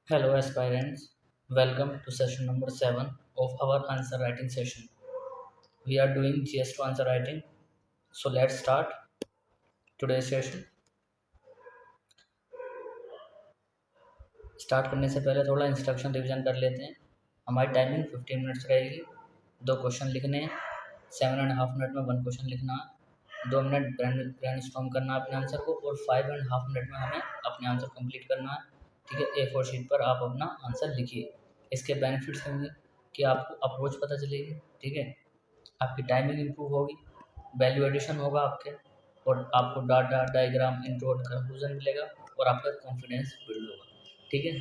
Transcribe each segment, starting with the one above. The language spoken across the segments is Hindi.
Hello, aspirants. Welcome to session number 7 of our answer writing session. We are doing GS to answer writing. So let's start today's session. Start करने से पहले थोड़ा इंस्ट्रक्शन रिवीजन कर लेते हैं। हमारी टाइमिंग 15 मिनट्स रहेगी। 2 क्वेश्चन लिखने हैं। 7.5 मिनट में 1 क्वेश्चन लिखना है। 2 मिनट ब्रेन स्टॉर्म करना है अपने आंसर को और 5.5 मिनट में हमें अपने आंसर कंप्लीट करना है। ठीक है, A4 शीट पर आप अपना आंसर लिखिए। इसके बेनिफिट्स होंगे कि आपको अप्रोच पता चलेगी। ठीक है, आपकी टाइमिंग इम्प्रूव होगी, वैल्यू एडिशन होगा आपके, और आपको डाटा डायग्राम इंट्रो और कंक्लूजन मिलेगा और आपका कॉन्फिडेंस बिल्ड होगा। ठीक है,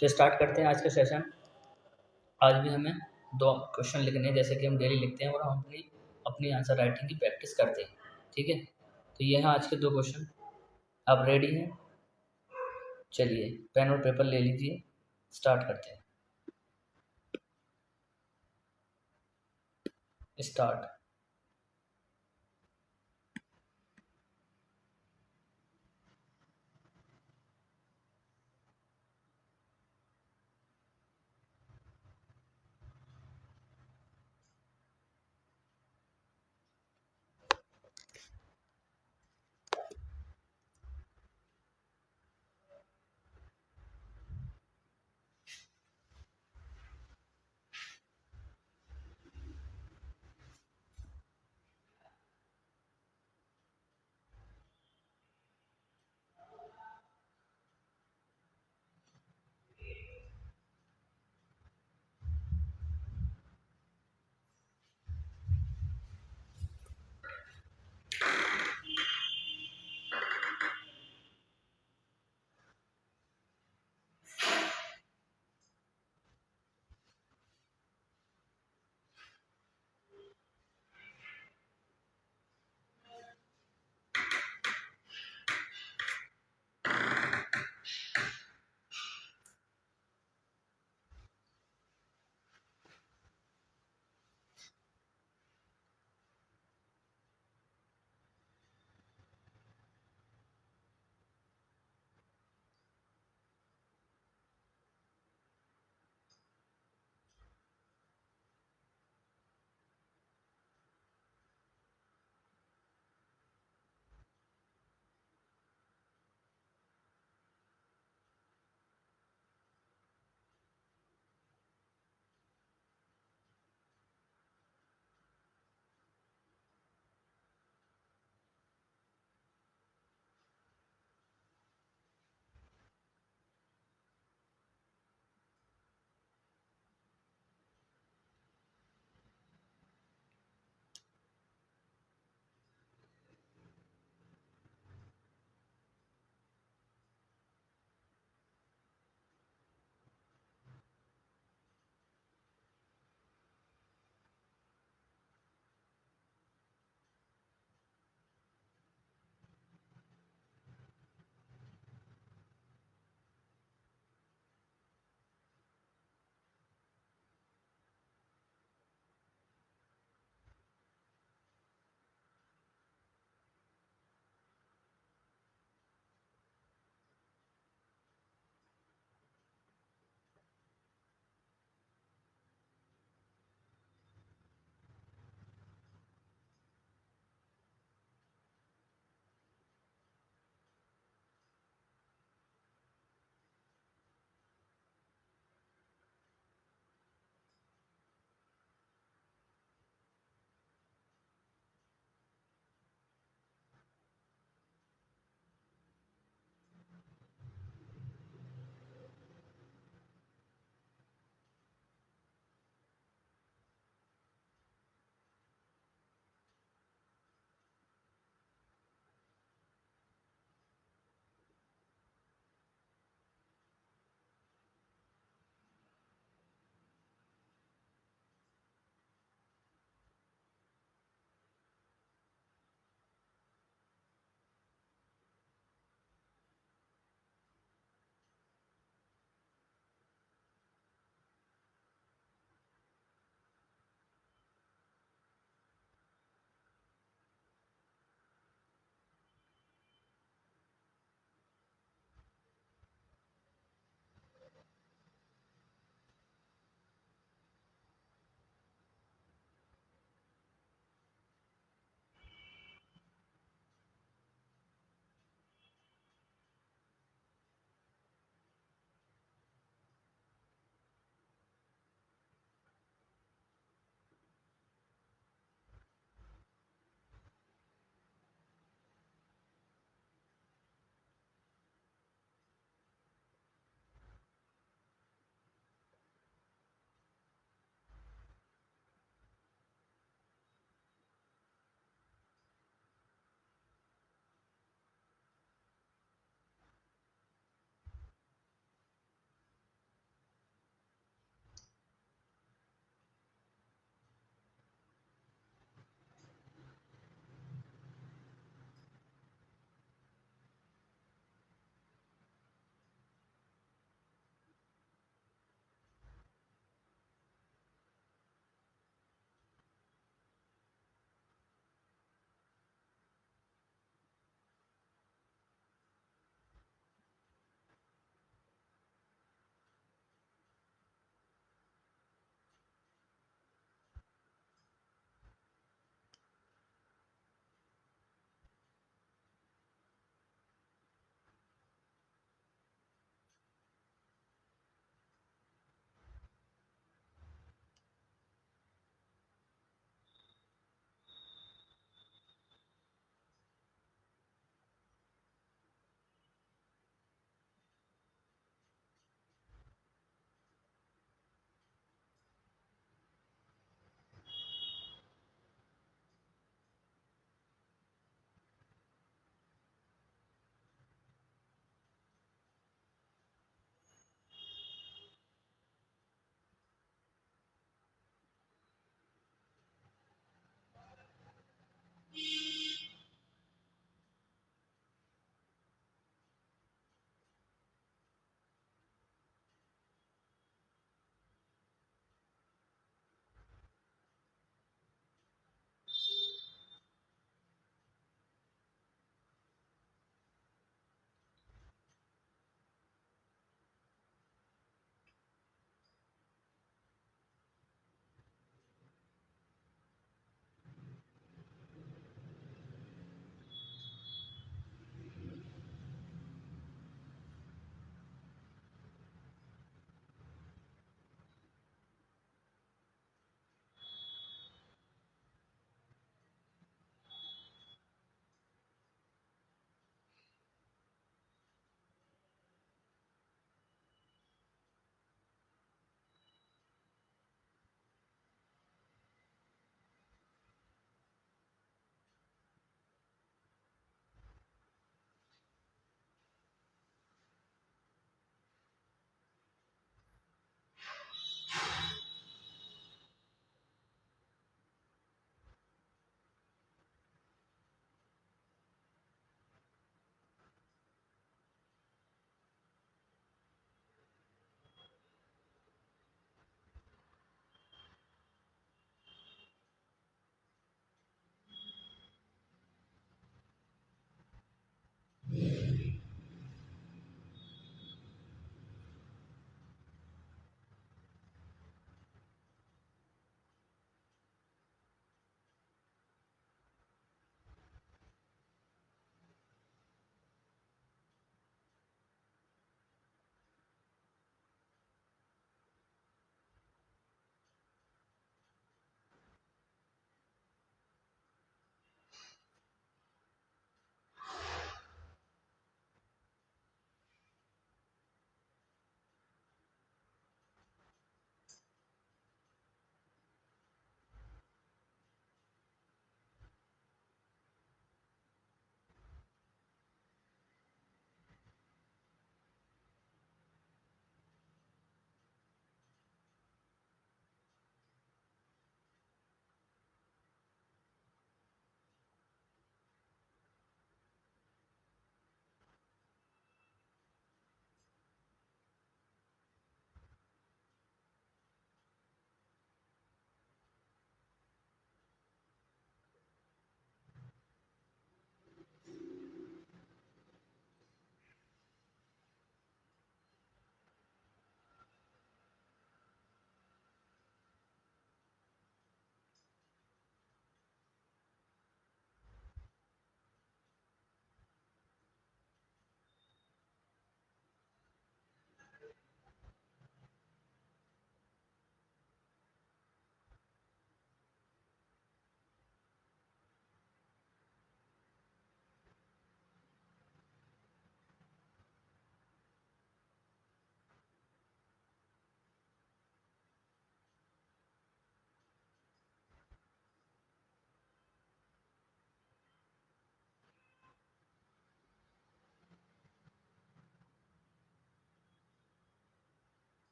तो स्टार्ट करते हैं आज का सेशन। आज भी हमें 2 क्वेश्चन लिखने हैं, जैसे कि हम डेली लिखते हैं और हम अपनी अपनी आंसर राइटिंग की प्रैक्टिस करते हैं। ठीक है, तो ये हैं आज के 2 क्वेश्चन। आप रेडी हैं? चलिए पेन और पेपर ले लीजिए, स्टार्ट करते हैं। स्टार्ट।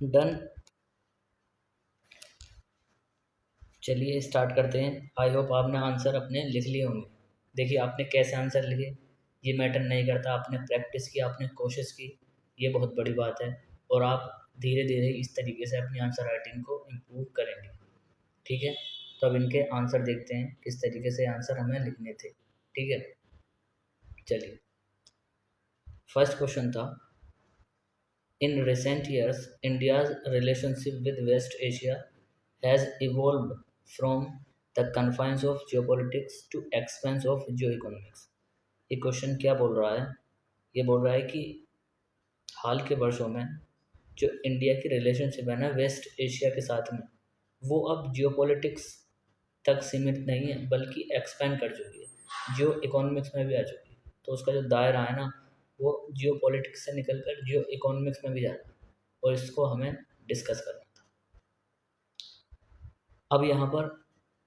डन। चलिए स्टार्ट करते हैं। आई होप आपने आंसर अपने लिख लिए होंगे। देखिए आपने कैसे आंसर लिखे ये मैटर नहीं करता, आपने प्रैक्टिस की, आपने कोशिश की, ये बहुत बड़ी बात है। और आप धीरे धीरे इस तरीके से अपनी आंसर राइटिंग को इम्प्रूव करेंगे। ठीक है, तो अब इनके आंसर देखते हैं किस तरीके से आंसर हमें लिखने थे। ठीक है, चलिए फर्स्ट क्वेश्चन था, इन recent years India's relationship with West Asia has evolved from the confines of geopolitics to expanse of geoeconomics। ये क्वेश्चन क्या बोल रहा है? ये बोल रहा है कि हाल के वर्षों में जो इंडिया की रिलेशनशिप है ना वेस्ट एशिया के साथ में, वो अब जियोपॉलिटिक्स तक सीमित नहीं है बल्कि एक्सपेंड कर चुकी है, जियो इकोनॉमिक्स में भी आ चुकी है। तो उसका जो दायरा है ना वो जियो पॉलिटिक्स से निकल कर जियो इकोनॉमिक्स में भी जा रहा है, और इसको हमें डिस्कस करना था। अब यहाँ पर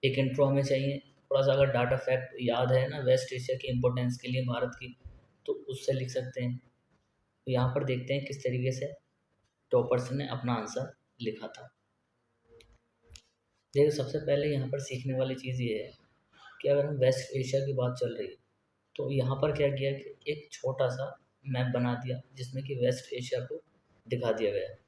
एक इंट्रो हमें चाहिए थोड़ा सा। अगर डाटा फैक्ट याद है ना वेस्ट एशिया की इम्पोर्टेंस के लिए भारत की, तो उससे लिख सकते हैं। तो यहाँ पर देखते हैं किस तरीके से टॉपर्स ने अपना आंसर लिखा था। देखिए सबसे पहले यहाँ पर सीखने वाली चीज़ ये है कि अगर हम वेस्ट एशिया की बात चल रही है तो यहाँ पर क्या किया कि एक छोटा सा मैप बना दिया जिसमें कि वेस्ट एशिया को दिखा दिया गया है।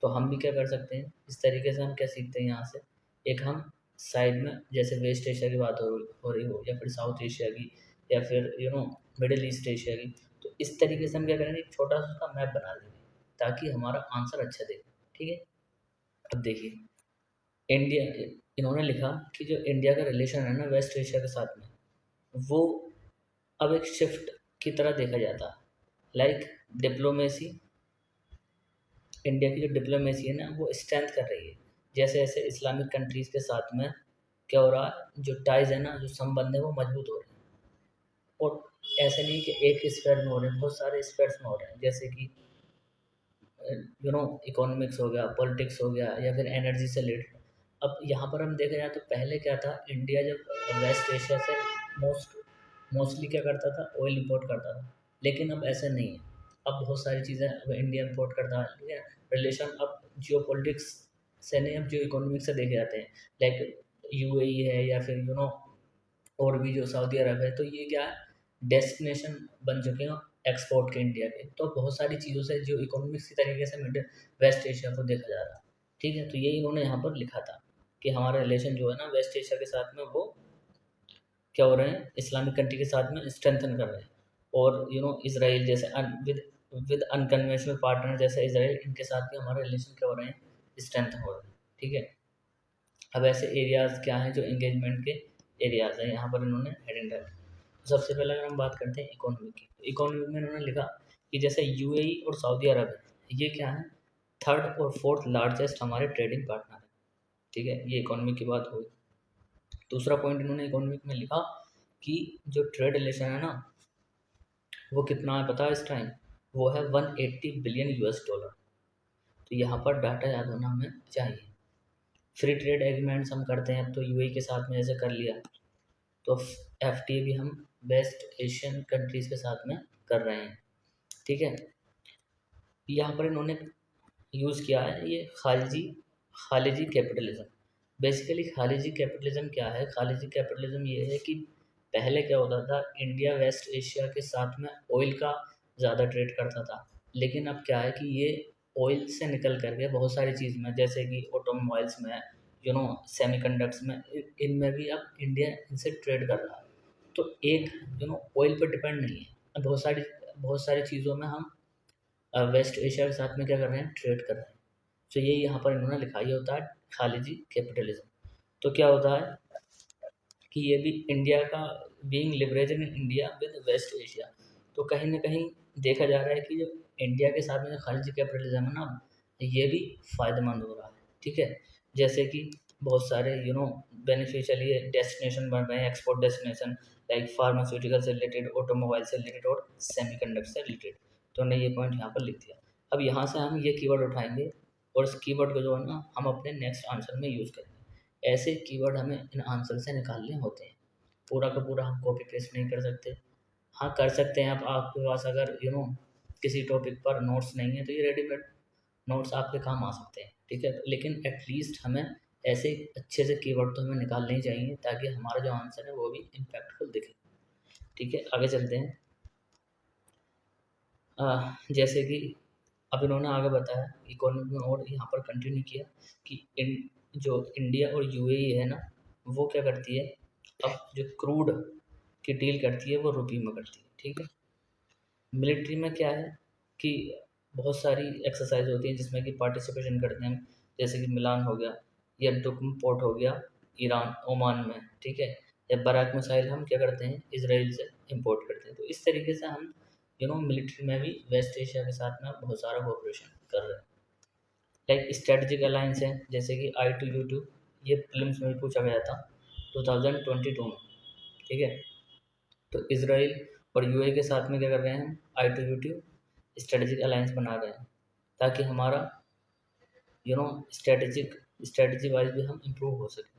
तो हम भी क्या कर सकते हैं, इस तरीके से हम क्या सीखते हैं यहाँ से, एक हम साइड में जैसे वेस्ट एशिया की बात हो रही हो या फिर साउथ एशिया की या फिर मिडिल ईस्ट एशिया की, तो इस तरीके से हम क्या करेंगे एक छोटा सा मैप बना देंगे ताकि हमारा आंसर अच्छा दे। ठीक है, अब देखिए इंडिया, इन्होंने लिखा कि जो इंडिया का रिलेशन है ना वेस्ट एशिया के साथ में, वो अब एक शिफ्ट की तरह देखा जाता है। लाइक डिप्लोमेसी, इंडिया की जो डिप्लोमेसी है ना वो स्ट्रेंथ कर रही है। जैसे जैसे इस्लामिक कंट्रीज़ के साथ में क्या हो रहा है, जो टाइज है ना, जो संबंध है वो मजबूत हो रहे हैं। और ऐसे नहीं कि एक स्फीयर में हो रहे हैं, बहुत सारे स्फीयर्स में हो रहे हैं, जैसे कि इकोनॉमिक्स हो गया, पॉलिटिक्स हो गया या फिर एनर्जी से रिलेटेड। अब यहाँ पर हम देखें जाए तो पहले क्या था, इंडिया जब वेस्ट एशिया से मोस्टली क्या करता था, ऑयल इंपोर्ट करता था। लेकिन अब ऐसा नहीं है, अब बहुत सारी चीज़ें अब इंडिया इंपोर्ट करता है। ठीक है, रिलेशन अब जियो पॉलिटिक्स से नहीं, अब जियो इकोनॉमिक्स से देखे जाते हैं। लाइक यूएई है या फिर और भी जो सऊदी अरब है, तो ये क्या है, डेस्टिनेशन बन चुके हैं एक्सपोर्ट के इंडिया के। तो बहुत सारी चीज़ों से जो इकोनॉमिक्स की तरीके से मिडिल वेस्ट एशिया को देखा जा रहा है। ठीक है, तो ये इन्होंने यहाँ पर लिखा था कि हमारा रिलेशन जो है ना वेस्ट एशिया के साथ में वो क्या हो रहे हैं, इस्लामिक कंट्री के साथ में स्ट्रेंथन कर रहे हैं। और इसराइल जैसे विद विद अनकन्वेंशनल पार्टनर जैसे इसराइल, इनके साथ भी हमारे रिलेशन क्या हो रहे हैं, स्ट्रेंथन हो रहे हैं। ठीक है, अब ऐसे एरियाज़ क्या हैं जो एंगेजमेंट के एरियाज़ हैं, यहाँ पर इन्होंने हेडिंग डाली। तो सबसे पहले अगर हम बात करते हैं इकोनॉमी की, इकोनॉमी में इन्होंने लिखा कि जैसे यूएई और सऊदी अरब है, ये क्या है, थर्ड और फोर्थ लार्जेस्ट हमारे ट्रेडिंग पार्टनर है। ठीक है, ये इकोनॉमी की बात हुई। दूसरा पॉइंट इन्होंने इकोनॉमिक में लिखा कि जो ट्रेड रिलेशन है ना वो कितना है पता है इस टाइम, वो है 180 बिलियन यूएस डॉलर। तो यहाँ पर डाटा याद होना हमें चाहिए। फ्री ट्रेड एग्रीमेंट्स हम करते हैं, अब तो यूएई के साथ में जैसे कर लिया, तो एफटीए भी हम वेस्ट एशियन कंट्रीज़ के साथ में कर रहे हैं। ठीक है, यहाँ पर इन्होंने यूज़ किया है ये खालिजी कैपिटलिज्म। बेसिकली खालिजी कैपिटलिज्म क्या है, खालिजी कैपिटलिज्म ये है कि पहले क्या होता था, इंडिया वेस्ट एशिया के साथ में ऑयल का ज़्यादा ट्रेड करता था। लेकिन अब क्या है कि ये ऑयल से निकल करके बहुत सारी चीज़ में, जैसे कि ऑटोमोबाइल्स में, सेमीकंडक्टर्स में, इनमें भी अब इंडिया इनसे ट्रेड कर रहा है। तो एक ऑयल पर डिपेंड नहीं है, बहुत सारी चीज़ों में हम वेस्ट एशिया के साथ में क्या कर रहे हैं, ट्रेड कर रहे हैं। तो ये यहाँ पर इन्होंने लिखा, ये होता है खालिजी कैपिटलिज्म। तो क्या होता है कि ये भी इंडिया का being leverage in India with West Asia, तो कहीं ना कहीं देखा जा रहा है कि जो इंडिया के साथ में जो खालिजी कैपिटलिज्म है ना, ये भी फ़ायदेमंद हो रहा है। ठीक है, जैसे कि बहुत सारे बेनिफिशियल ये डेस्टिनेशन बन रहे हैं, एक्सपोर्ट डेस्टिनेशन, लाइक फार्मास्यूटिकल से रिलेटेड, ऑटोमोबाइल से रिलेटेड और सेमीकंडक्टर से रिलेटेड। तो हमने ये पॉइंट यहाँ पर लिख दिया। अब यहाँ से हम ये कीवर्ड उठाएंगे और इस कीवर्ड को जो है ना हम अपने नेक्स्ट आंसर में यूज़ करेंगे। ऐसे कीवर्ड हमें इन आंसर से निकालने होते हैं, पूरा का पूरा हम कॉपी पेस्ट नहीं कर सकते। हाँ कर सकते हैं आप, आपके पास अगर किसी टॉपिक पर नोट्स नहीं है तो ये रेडीमेड नोट्स आपके काम आ सकते हैं, ठीक है। लेकिन एटलीस्ट हमें ऐसे अच्छे से कीवर्ड तो हमें निकालने ही चाहिए ताकि हमारा जो आंसर है वो भी इम्पैक्टफुल दिखे, ठीक है। आगे चलते हैं। जैसे कि अब इन्होंने आगे बताया इकोनॉमी में और यहाँ पर कंटिन्यू किया कि जो इंडिया और यूएई है ना, वो क्या करती है, अब जो क्रूड की डील करती है वो रुपये में करती है, ठीक है। मिलिट्री में क्या है कि बहुत सारी एक्सरसाइज होती हैं जिसमें कि पार्टिसिपेशन करते हैं हम, जैसे कि मिलान हो गया या डुकम पोर्ट हो गया ईरान ओमान में, ठीक है। या बराक मिसाइल हम क्या करते हैं इसराइल से इंपोर्ट करते हैं। तो इस तरीके से हम मिलिट्री में भी वेस्ट एशिया के साथ में बहुत सारा कोऑपरेशन कर रहे हैं। लाइक स्ट्रेटजिक अलायंस है जैसे कि I2U2, ये फिल्म्स में भी पूछा गया था 2022 में, ठीक है। तो इसराइल और यूएई के साथ में क्या कर रहे हैं हम I2U2 स्ट्रेटजिक अलायंस बना रहे हैं ताकि हमारा स्ट्रेटजी वाइज भी हम इम्प्रूव हो सके।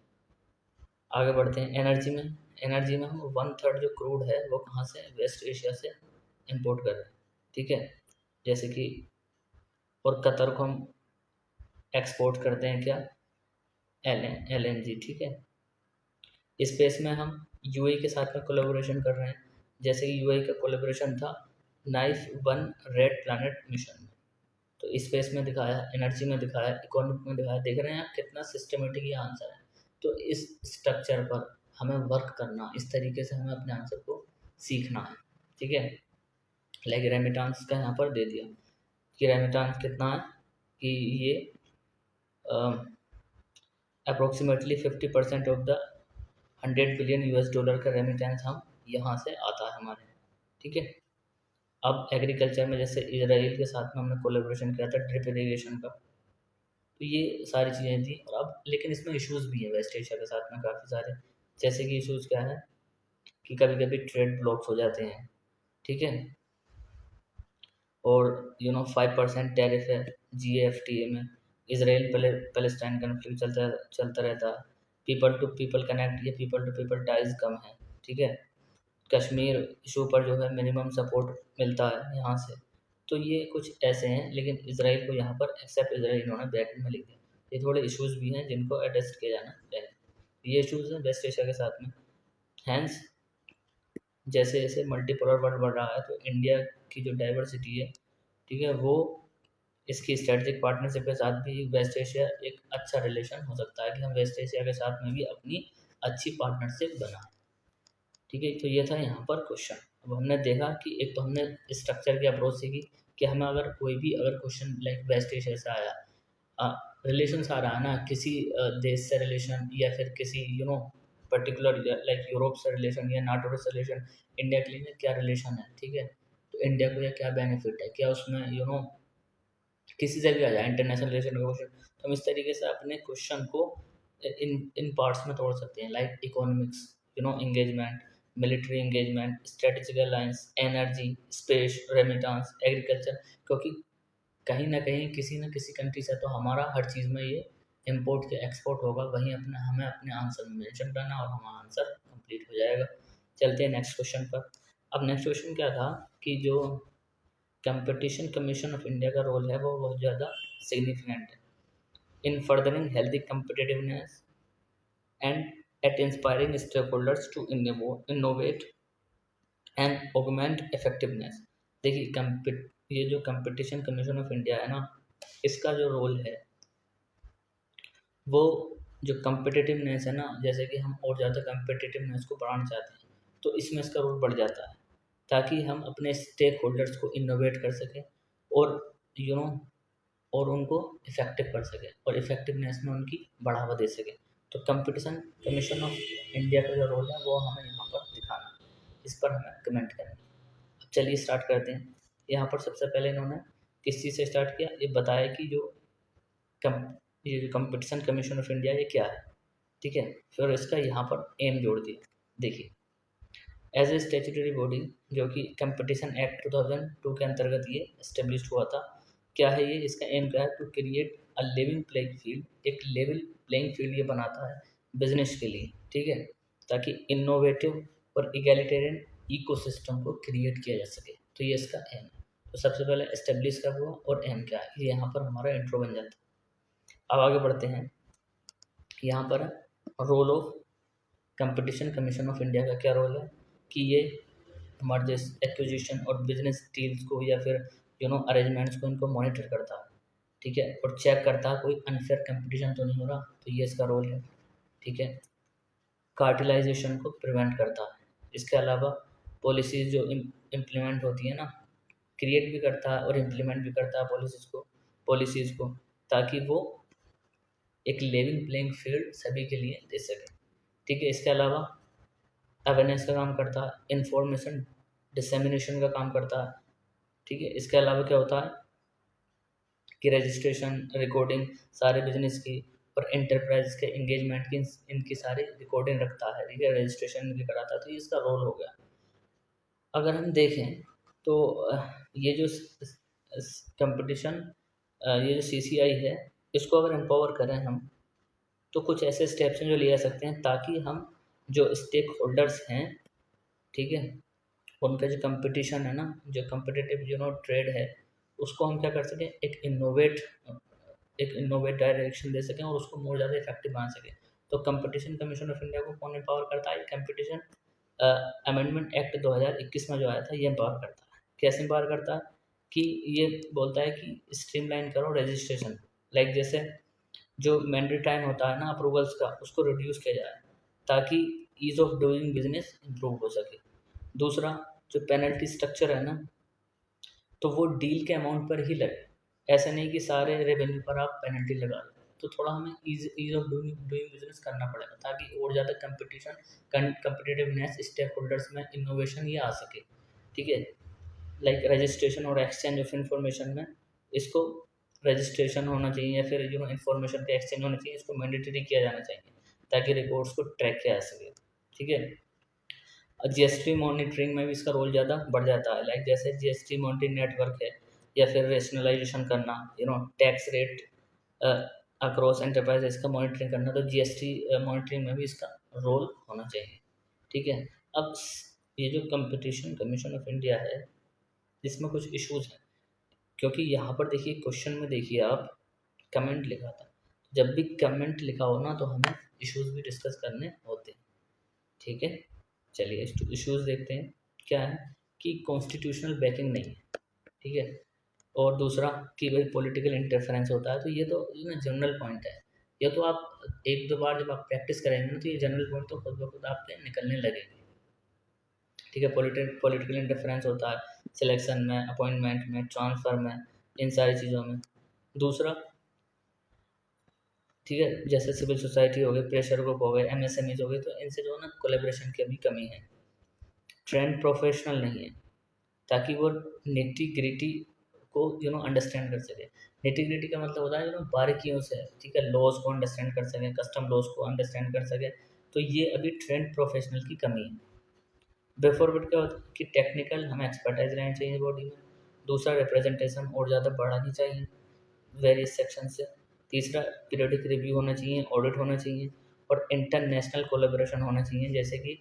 आगे बढ़ते हैं। एनर्जी में हम 1/3 जो क्रूड है वो कहाँ से वेस्ट एशिया से इंपोर्ट कर रहे हैं, ठीक है। जैसे कि और कतर को हम एक्सपोर्ट करते हैं क्या LNG, ठीक है। स्पेस में हम यूएई के साथ में कोलैबोरेशन कर रहे हैं, जैसे कि यूएई का कोलैबोरेशन था नाइफ 1 रेड प्लैनेट मिशन में। तो स्पेस में दिखाया, एनर्जी में दिखाया, इकोनॉमिक में दिखाया। देख रहे हैं आप कितना सिस्टमेटिक ये आंसर है। तो इस स्ट्रक्चर पर हमें वर्क करना, इस तरीके से हमें अपने आंसर को सीखना है, ठीक है। लाइक रेमिटांस का यहाँ पर दे दिया कि रेमिटांस कितना है कि ये approximately 50% of the 100 billion US dollar का रेमिटेंस हम यहाँ से आता है हमारे, ठीक है। अब एग्रीकल्चर में जैसे इसराइल के साथ में हमने कोलैबोरेशन किया था ड्रिप इरीगेशन का, तो ये सारी चीज़ें थी। और अब लेकिन इसमें इश्यूज़ भी हैं वेस्ट एशिया के साथ में काफ़ी सारे। जैसे कि इश्यूज़ क्या है कि कभी कभी ट्रेड ब्लॉक्स हो जाते हैं, ठीक है। और 5% टैरिफ है GAFTA में। इसराइल पैलेस्टाइन कन्फ्लिक्ट चलता रहता है। पीपल टू पीपल कनेक्ट, ये पीपल टू पीपल टाइज कम है, ठीक है। कश्मीर इशू पर जो है मिनिमम सपोर्ट मिलता है यहाँ से। तो ये कुछ ऐसे हैं, लेकिन इसराइल को यहाँ पर एक्सेप्ट इसराइल इन्होंने ब्रैकेट में लिख दिया। ये थोड़े इश्यूज़ भी हैं जिनको एड्रेस किया जाना चाहिए। ये इश्यूज़ हैं वेस्ट एशिया के साथ में। हैंस जैसे जैसे मल्टीपोलर वर्ल्ड बढ़ रहा है तो इंडिया की जो डाइवर्सिटी है, ठीक है, वो इसकी स्ट्रेटजिक पार्टनरशिप के साथ भी वेस्ट एशिया एक अच्छा रिलेशन हो सकता है कि हम वेस्ट एशिया के साथ में भी अपनी अच्छी पार्टनरशिप बनाएं, ठीक है। तो ये था यहाँ पर क्वेश्चन। अब हमने देखा कि एक तो हमने स्ट्रक्चर की अप्रोच सीखी कि हमें अगर कोई भी अगर क्वेश्चन लाइक वेस्ट एशिया से आया, रिलेशन आ रहा है ना किसी देश से रिलेशन, या फिर किसी पर्टिकुलर लाइक यूरोप से रिलेशन या नाटो से रिलेशन, इंडिया के लिए क्या रिलेशन है, ठीक है। तो इंडिया को या क्या बेनिफिट है, क्या उसमें किसी से भी आ जाए इंटरनेशनल रिलेशन का क्वेश्चन, तो हम इस तरीके से अपने क्वेश्चन को इन पार्ट्स में तोड़ सकते हैं। Like economics engagement, military engagement, strategic alliance, energy, space, remittance, agriculture. क्योंकि कहीं ना कहीं किसी न किसी कंट्री से तो हमारा हर चीज़ में ये इम्पोर्ट के एक्सपोर्ट होगा, वहीं हमें अपने आंसर में मेंशन करना और हमारा आंसर कंप्लीट हो जाएगा। चलते हैं नेक्स्ट क्वेश्चन पर। अब नेक्स्ट क्वेश्चन क्या था कि जो कंपटीशन कमीशन ऑफ इंडिया का रोल है वो बहुत ज़्यादा सिग्निफिकेंट है in furthering healthy competitiveness and at inspiring stakeholders to innovate and augment effectiveness। देखिए ये जो कंपटीशन कमीशन ऑफ इंडिया है ना, इसका जो रोल है वो जो कम्पिटिटिवनेस है ना, जैसे कि हम और ज़्यादा कम्पिटिटिवनेस को बढ़ाना चाहते हैं तो इसमें इसका रोल बढ़ जाता है ताकि हम अपने स्टेक होल्डर्स को इनोवेट कर सकें और यू नो और उनको इफ़ेक्टिव कर सकें और इफ़ेक्टिवनेस में उनकी बढ़ावा दे सकें। तो कंपटीशन कमीशन ऑफ इंडिया का जो रोल है वो हमें यहाँ पर दिखाना है, इस पर हमें कमेंट करना है। अब चलिए स्टार्ट करते हैं। यहाँ पर सबसे पहले इन्होंने किस चीज़ से स्टार्ट किया, ये बताया कि ये जो कंपटीशन कमीशन ऑफ इंडिया ये क्या है, ठीक है। फिर इसका यहाँ पर एम जोड़ दिया। देखिए एज ए स्टेचुटरी बॉडी जो कि कंपटीशन एक्ट 2002 के अंतर्गत ये इस्टेब्लिश हुआ था। क्या है ये, इसका एम क्या है, to create a living playing field, एक लेवल प्लेइंग फील्ड ये बनाता है बिजनेस के लिए, ठीक है, ताकि इनोवेटिव और इगैलिटेरियन इकोसिस्टम को क्रिएट किया जा सके। तो ये इसका एम है। तो सबसे पहले एस्टेब्लिश कब हुआ और एम क्या है, ये यहाँ पर हमारा इंट्रो बन जाता है। अब आगे बढ़ते हैं। यहाँ पर role of competition commission of India का क्या रोल है कि ये मर्जर्स, एक्विजिशन और बिजनेस डील्स को या फिर अरेंजमेंट्स को इनको मॉनिटर करता है, ठीक है, और चेक करता है कोई अनफेयर कंपटीशन तो नहीं हो रहा, तो ये इसका रोल है, ठीक है। कार्टेलाइजेशन को प्रिवेंट करता है। इसके अलावा पॉलिसीज़ जो इम्प्लीमेंट होती है ना, क्रिएट भी करता है और इम्प्लीमेंट भी करता है पॉलिसीज़ को ताकि वो एक लेवल प्लेइंग फील्ड सभी के लिए दे सके, ठीक है। इसके अलावा अवेयरनेस का काम करता है, इंफॉर्मेशन डिसेमिनेशन का काम करता है, ठीक है। इसके अलावा क्या होता है कि रजिस्ट्रेशन, रिकॉर्डिंग सारे बिजनेस की और एंटरप्राइज के एंगेजमेंट की इनकी सारी रिकॉर्डिंग रखता है, ठीक है, रजिस्ट्रेशन भी कराता है, तो ये इसका रोल हो गया। अगर हम देखें तो ये जो कंपटीशन, ये जो सीसीआई है, इसको अगर एम्पावर करें हम, तो कुछ ऐसे स्टेप्स हैं जो लिए जा सकते हैं ताकि हम जो स्टेक होल्डर्स हैं, ठीक है, उनका जो कंपटीशन है ना, जो कम्पिटिटिव ट्रेड है, उसको हम क्या कर सकें, एक इनोवेट डायरेक्शन दे सकें और उसको मोर ज़्यादा इफेक्टिव बना सकें। तो कंपटीशन कमीशन ऑफ इंडिया को कौन एम्पावर करता है? कंपटीशन अमेंडमेंट एक्ट 2021 में जो आया था, ये एम्पावर करता है। कैसे एम्पावर करता है कि ये बोलता है कि स्ट्रीमलाइन करो रजिस्ट्रेशन, लाइक जैसे जो मैंडेटरी टाइम होता है ना अप्रूवल्स का, उसको रिड्यूस किया जाए ताकि ease of doing business improve हो सके। दूसरा, जो पेनल्टी स्ट्रक्चर है ना, तो वो डील के अमाउंट पर ही लगे, ऐसा नहीं कि सारे रेवेन्यू पर आप पेनल्टी लगा लो। तो थोड़ा हमें ईज ऑफ डूइंग बिजनेस करना पड़ेगा ताकि और ज़्यादा कंपटिटिवनेस स्टेक होल्डर्स में इनोवेशन ये आ सके, ठीक है। लाइक रजिस्ट्रेशन और एक्सचेंज ऑफ इंफॉर्मेशन में इसको रजिस्ट्रेशन होना चाहिए या फिर इंफॉर्मेशन का एक्सचेंज होना चाहिए, इसको मैंडेटरी किया जाना चाहिए ताकि रिकॉर्ड्स को ट्रैक किया जा सके, ठीक है। जीएसटी मॉनिटरिंग में भी इसका रोल ज़्यादा बढ़ जाता है, लाइक जैसे जीएसटी मॉनिटरिंग नेटवर्क है या फिर रेशनलाइजेशन करना, टैक्स रेट अक्रॉस एंटरप्राइज, इसका मॉनिटरिंग करना, तो जीएसटी मॉनिटरिंग में भी इसका रोल होना चाहिए, ठीक है। अब ये जो कंपटीशन कमीशन ऑफ इंडिया है, इसमें कुछ इश्यूज हैं, क्योंकि यहाँ पर देखिए क्वेश्चन में देखिए आप कमेंट लिखा था, जब भी कमेंट लिखा हो ना तो हमें इश्यूज भी डिस्कस करने होते हैं, ठीक है। चलिए इश्यूज देखते हैं। क्या है कि कॉन्स्टिट्यूशनल बैकिंग नहीं है, ठीक है, और दूसरा कि भाई पॉलिटिकल इंटरफेरेंस होता है, तो ये तो जनरल पॉइंट है। ये तो आप एक दो बार जब आप प्रैक्टिस करेंगे ना तो ये जनरल पॉइंट तो खुद ब खुद आपके निकलने लगेंगे, ठीक है। पॉलिटिकल इंटरफेरेंस होता है सिलेक्शन में, अपॉइंटमेंट में, ट्रांसफ़र में, इन सारी चीज़ों में। दूसरा, ठीक है, जैसे सिविल सोसाइटी हो गई, प्रेशर ग्रुप हो गए, एमएसएमईज हो गए, तो इनसे जो है ना कोलेब्रेशन की अभी कमी है। ट्रेंड प्रोफेशनल नहीं है ताकि वो निटी ग्रिटी को अंडरस्टैंड कर सके। निटी ग्रिटी का मतलब होता है बारीकियों से, ठीक है, लॉज को अंडरस्टैंड कर सके, कस्टम लॉज को अंडरस्टैंड कर सके, तो ये अभी ट्रेंड प्रोफेशनल की कमी है। बिफोर बिट क्या होता है कि टेक्निकल हमें एक्सपर्टाइज रहनी चाहिए बॉडी में। दूसरा, रिप्रेजेंटेशन और ज़्यादा बढ़ानी चाहिए वेरियस सेक्शन से। तीसरा, पीरियडिक रिव्यू होना चाहिए, ऑडिट होना चाहिए, और इंटरनेशनल कोलेब्रेशन होना चाहिए, जैसे कि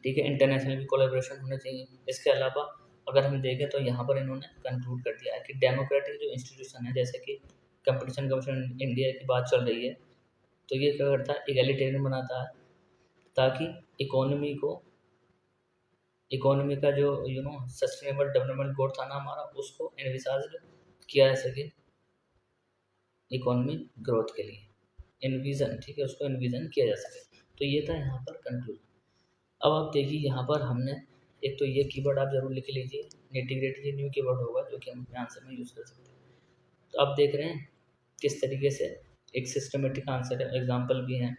ठीक है, इंटरनेशनल भी कोलेब्रेशन होना चाहिए। इसके अलावा अगर हम देखें तो यहाँ पर इन्होंने कंक्लूड कर दिया है कि डेमोक्रेटिक जो इंस्टीट्यूशन है, जैसे कि कंपटीशन कमीशन इंडिया की बात चल रही है, तो ये क्या करता है, इगैलिटेरियन बनाता है ताकि इकोनॉमी का जो सस्टेनेबल डेवलपमेंट गोल था ना हमारा, उसको एनविसाज किया जा सके इकोनॉमी ग्रोथ के लिए, इनविज़न, ठीक है, उसको इनविज़न किया जा सके। तो ये था यहाँ पर कंक्लूजन। अब आप देखिए यहाँ पर हमने एक तो ये कीवर्ड आप ज़रूर लिख लीजिए, नेटिग्रेटी न्यू कीवर्ड होगा जो कि हम अपने आंसर में यूज़ कर सकते हैं। तो आप देख रहे हैं किस तरीके से एक सिस्टमेटिक आंसर है, एग्जांपल भी हैं,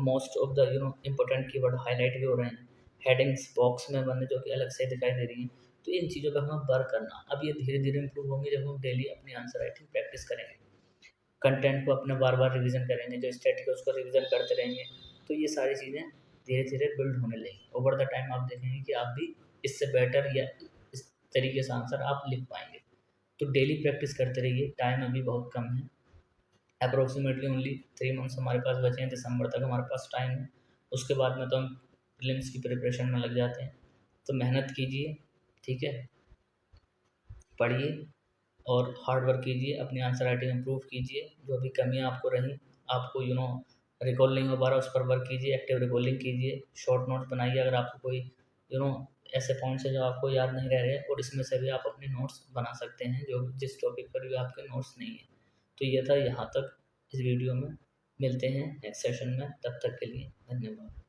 most of the important keyword highlight भी हो रहे हैं, हेडिंग्स बॉक्स में बने जो कि अलग से दिखाई दे रही हैं। तो इन चीज़ों पर हमें वर्क करना, अब ये धीरे धीरे इंप्रूव होंगे जब हम डेली अपनी आंसर राइटिंग प्रैक्टिस करेंगे, कंटेंट को अपने बार बार रिवीजन करेंगे, जो स्टैटिक है उसको रिवीजन करते रहेंगे, तो ये सारी चीज़ें धीरे धीरे बिल्ड होने लगेगी। ओवर द टाइम आप देखेंगे कि आप भी इससे बेटर या इस तरीके से आंसर आप लिख पाएंगे। तो डेली प्रैक्टिस करते रहिए, टाइम अभी बहुत कम है, अप्रोक्सीमेटली ओनली 3 मंथ्स हमारे पास बचे हैं, दिसंबर तक हमारे पास टाइम है, उसके बाद में तो हम प्रीलिम्स की प्रिपरेशन में लग जाते हैं। तो मेहनत कीजिए, ठीक है, पढ़िए और हार्ड वर्क कीजिए, अपनी आंसर राइटिंग इम्प्रूव कीजिए, जो भी कमियाँ आपको रहीं, आपको रिकॉल नहीं हो पा रहा, उस पर वर्क कीजिए, एक्टिव रिकॉलिंग कीजिए, शॉर्ट नोट्स बनाइए अगर आपको कोई ऐसे पॉइंट्स हैं जो आपको याद नहीं रह रहे, और इसमें से भी आप अपने नोट्स बना सकते हैं जो जिस टॉपिक पर भी आपके नोट्स नहीं है। तो ये था यहाँ तक इस वीडियो में। मिलते हैं नेक्स्ट सेशन में, तब तक के लिए धन्यवाद।